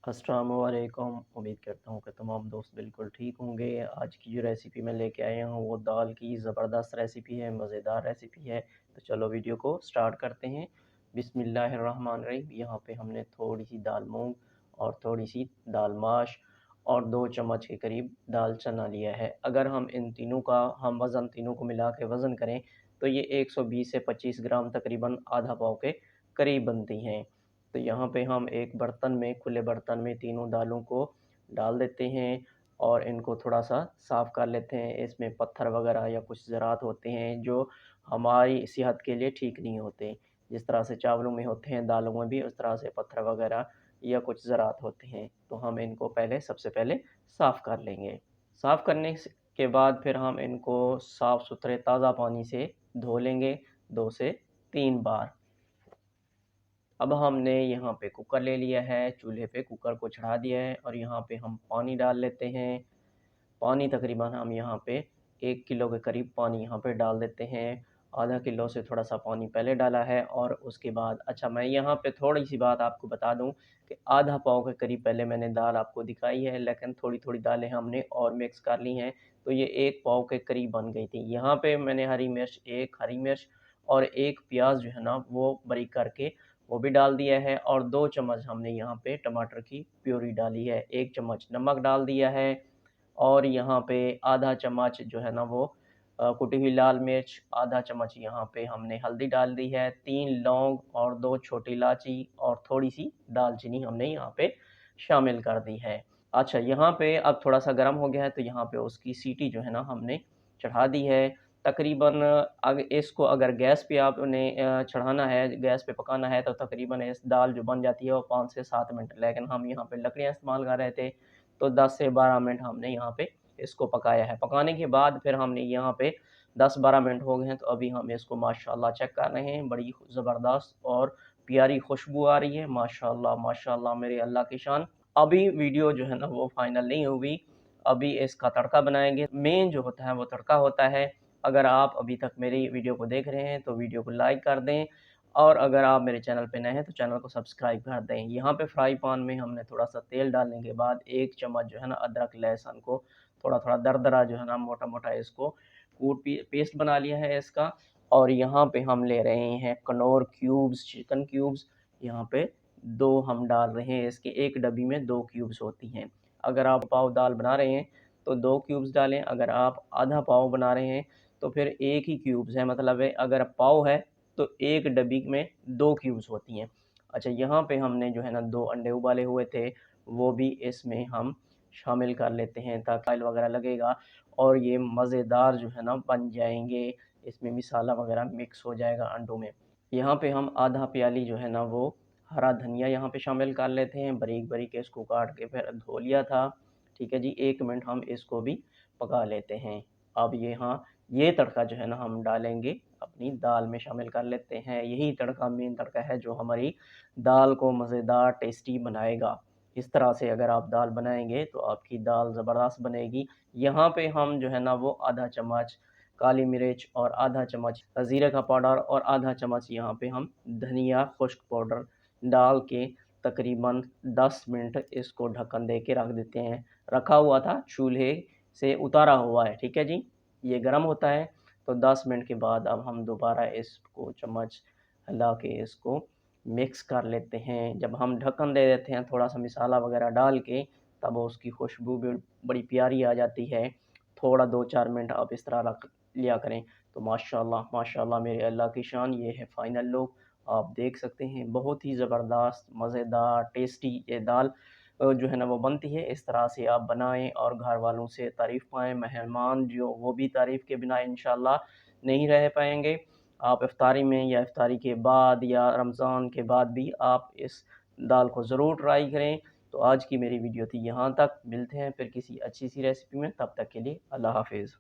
अस्सलामुअलैकुम। उम्मीद करता हूँ कि तमाम दोस्त बिल्कुल ठीक होंगे। आज की जो रेसिपी मैं लेके आया हूँ वो दाल की ज़बरदस्त रेसिपी है, मज़ेदार रेसिपी है। तो चलो वीडियो को स्टार्ट करते हैं। बिस्मिल्लाहिर्रहमानिर्रहीम। यहाँ पे हमने थोड़ी सी दाल मूंग और थोड़ी सी दाल माश और 2 चम्मच के करीब दाल चना लिया है। अगर हम इन तीनों का वज़न तीनों को मिला के वज़न करें तो ये 120 से 25 ग्राम तकरीबन आधा पाव के करीब बनती हैं। तो यहाँ पे हम एक बर्तन में, खुले बर्तन में तीनों दालों को डाल देते हैं और इनको थोड़ा-सा साफ़ कर लेते हैं। इसमें पत्थर वग़ैरह या कुछ ज़रात होते हैं जो हमारी सेहत के लिए ठीक नहीं होते। जिस तरह से चावलों में होते हैं, दालों में भी उस तरह से पत्थर वग़ैरह या कुछ ज़रात होते हैं। तो हम इनको सबसे पहले साफ़ कर लेंगे। साफ़ करने के बाद फिर हम इनको साफ़-सुथरे ताज़ा पानी से धो लेंगे 2 से 3 बार। अब हमने यहाँ पे कुकर ले लिया है, चूल्हे पे कुकर को चढ़ा दिया है और यहाँ पे हम पानी डाल लेते हैं। पानी तकरीबन हम यहाँ पे 1 किलो के करीब पानी यहाँ पे डाल देते हैं। आधा किलो से थोड़ा-सा पानी पहले डाला है और उसके बाद अच्छा मैं यहाँ पे थोड़ी-सी बात आपको बता दूँ कि आधा पाव के करीब पहले मैंने दाल आपको दिखाई है, लेकिन थोड़ी-थोड़ी दालें हमने और मिक्स कर ली हैं, तो ये 1 पाव के करीब बन गई थी। यहाँ पे मैंने एक हरी मिर्च और 1 प्याज़ जो है ना वो बारीक करके वो भी डाल दिया है और 2 चम्मच हमने यहाँ पे टमाटर की प्यूरी डाली है। 1 चम्मच नमक डाल दिया है और यहाँ पे आधा चम्मच जो है ना वो कुटी हुई लाल मिर्च, आधा चम्मच यहाँ पे हमने हल्दी डाल दी है, 3 लौंग और 2 छोटी इलायची और थोड़ी-सी दालचीनी हमने यहाँ पे शामिल कर दी है। अच्छा यहाँ पे अब थोड़ा-सा गरम हो गया है तो यहाँ पे उसकी सीटी जो है ना हमने चढ़ा दी है। तकरीबन इसको अगर गैस पे आपने चढ़ाना है, गैस पे पकाना है तो तकरीबन इस दाल जो बन जाती है वो 5 से 7 मिनट, लेकिन हम यहाँ पे लकड़ियाँ इस्तेमाल कर रहे थे तो 10 से 12 मिनट हमने यहाँ पे इसको पकाया है। पकाने के बाद फिर हमने यहाँ पे 10-12 मिनट हो गए हैं तो अभी हम इसको माशाअल्लाह चेक कर रहे हैं। बड़ी ज़बरदस्त और प्यारी खुशबू आ रही है। माशाअल्लाह, माशाअल्लाह मेरे अल्लाह की शान। अभी वीडियो जो है ना वो फाइनल नहीं हुई। अभी इसका तड़का बनाएँगे। मेन जो होता है वो तड़का होता है। अगर आप अभी तक मेरी वीडियो को देख रहे हैं तो वीडियो को लाइक कर दें और अगर आप मेरे चैनल पे नए हैं तो चैनल को सब्सक्राइब कर दें। यहाँ पे फ्राई पैन में हमने थोड़ा-सा तेल डालने के बाद 1 चम्मच जो है ना अदरक लहसुन को थोड़ा-थोड़ा दरदरा जो है ना मोटा-मोटा इसको पेस्ट बना लिया है इसका और यहाँ पे हम ले रहे हैं कनौर क्यूब्स, चिकन क्यूब्स। यहाँ पे 2 हम डाल रहे हैं, इसके एक डब्बी में 2 क्यूब्स होती हैं। अगर आप पाव दाल बना रहे हैं तो 2 क्यूब्स डालें, अगर आप आधा पाव बना रहे हैं तो फिर 1 ही क्यूब्स है, मतलब है अगर पाव है तो 1 डब्बी में 2 क्यूब्स होती हैं। अच्छा यहाँ पे हमने जो है ना 2 अंडे उबाले हुए थे, वो भी इसमें हम शामिल कर लेते हैं ताकि ऑयल वगैरह लगेगा और ये मज़ेदार जो है ना बन जाएँगे। इसमें मसाला वगैरह मिक्स हो जाएगा अंडों में। यहाँ पे हम आधा प्याली जो है ना वो हरा धनिया यहाँ पे शामिल कर लेते हैं, बारीक-बारीक इसको काट के फिर धो लिया था। ठीक है जी, 1 मिनट हम इसको भी पका लेते हैं। अब ये तड़का जो है ना हम डालेंगे, अपनी दाल में शामिल कर लेते हैं। यही तड़का मेन तड़का है जो हमारी दाल को मज़ेदार टेस्टी बनाएगा। इस तरह से अगर आप दाल बनाएँगे तो आपकी दाल ज़बरदस्त बनेगी। यहाँ पे हम जो है ना वो आधा चम्मच काली मिर्च और आधा चम्मच ज़ीरे का पाउडर और आधा चम्मच यहाँ पे हम धनिया खुश्क पाउडर डाल के तकरीबन 10 मिनट इसको ढक्कन दे के रख देते हैं। रखा हुआ था, चूल्हे से उतारा हुआ है, ठीक है जी। ये गरम होता है तो 10 मिनट के बाद अब हम दोबारा इसको चम्मच हिला के इसको मिक्स कर लेते हैं। जब हम ढक्कन दे देते हैं थोड़ा-सा मसाला वगैरह डाल के तब उसकी खुशबू भी बड़ी प्यारी आ जाती है। थोड़ा 2-4 मिनट आप इस तरह रख लिया करें तो माशाअल्लाह, माशाअल्लाह मेरे अल्लाह की शान। ये है फाइनल लुक, आप देख सकते हैं बहुत ही ज़बरदस्त, मज़ेदार, टेस्टी ये दाल जो है ना वो बनती है। इस तरह से आप बनाएँ और घर वालों से तारीफ़ पाएँ, मेहमान जो वो भी तारीफ़ के बिना इंशाअल्लाह नहीं रह पाएँगे। आप इफ्तारी में या इफ्तारी के बाद या रमज़ान के बाद भी आप इस दाल को ज़रूर ट्राई करें। तो आज की मेरी वीडियो थी यहाँ तक, मिलते हैं फिर किसी अच्छी सी रेसिपी में, तब तक के लिए अल्लाह हाफ़िज़।